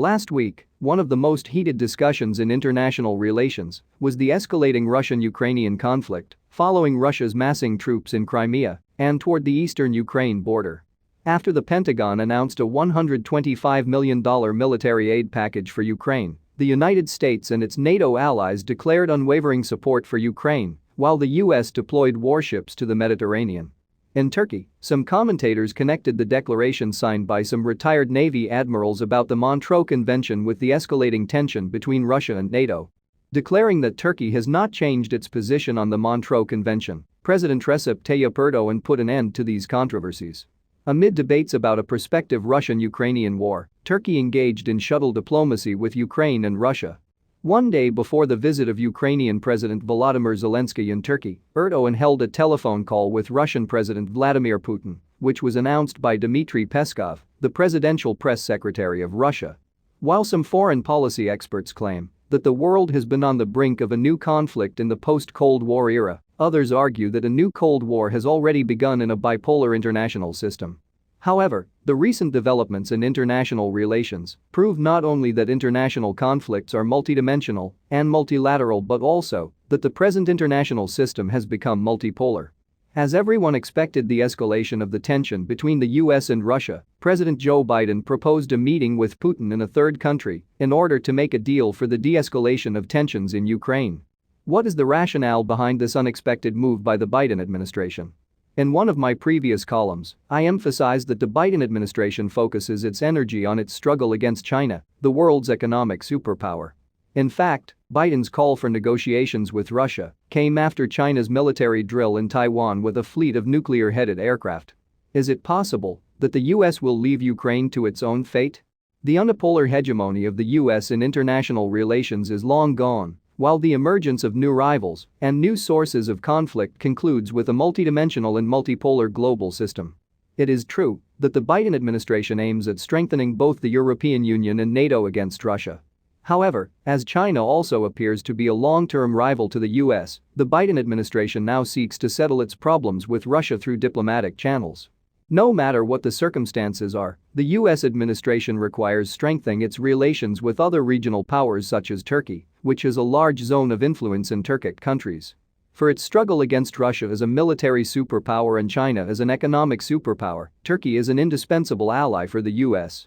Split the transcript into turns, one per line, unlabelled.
Last week, one of the most heated discussions in international relations was the escalating Russian-Ukrainian conflict following Russia's massing troops in Crimea and toward the eastern Ukraine border. After the Pentagon announced a $125 million military aid package for Ukraine, the United States and its NATO allies declared unwavering support for Ukraine, while the US deployed warships to the Mediterranean. In Turkey, some commentators connected the declaration signed by some retired Navy admirals about the Montreux Convention with the escalating tension between Russia and NATO. Declaring that Turkey has not changed its position on the Montreux Convention, President Recep Tayyip Erdoğan put an end to these controversies. Amid debates about a prospective Russian-Ukrainian war, Turkey engaged in shuttle diplomacy with Ukraine and Russia. One day before the visit of Ukrainian President Volodymyr Zelenskiy in Turkey, Erdoğan held a telephone call with Russian President Vladimir Putin, which was announced by Dmitry Peskov, the presidential press secretary of Russia. While some foreign policy experts claim that the world has been on the brink of a new conflict in the post-Cold War era, others argue that a new Cold War has already begun in a bipolar international system. However, the recent developments in international relations prove not only that international conflicts are multidimensional and multilateral but also that the present international system has become multipolar. As everyone expected the escalation of the tension between the US and Russia, President Joe Biden proposed a meeting with Putin in a third country in order to make a deal for the de-escalation of tensions in Ukraine. What is the rationale behind this unexpected move by the Biden administration? In one of my previous columns, I emphasized that the Biden administration focuses its energy on its struggle against China, the world's economic superpower. In fact, Biden's call for negotiations with Russia came after China's military drill in Taiwan with a fleet of nuclear-headed aircraft. Is it possible that the US will leave Ukraine to its own fate? The unipolar hegemony of the US in international relations is long gone, while the emergence of new rivals and new sources of conflict concludes with a multidimensional and multipolar global system. It is true that the Biden administration aims at strengthening both the European Union and NATO against Russia. However, as China also appears to be a long-term rival to the US, the Biden administration now seeks to settle its problems with Russia through diplomatic channels. No matter what the circumstances are, the US administration requires strengthening its relations with other regional powers such as Turkey, which is a large zone of influence in Turkic countries. For its struggle against Russia as a military superpower and China as an economic superpower, Turkey is an indispensable ally for the US.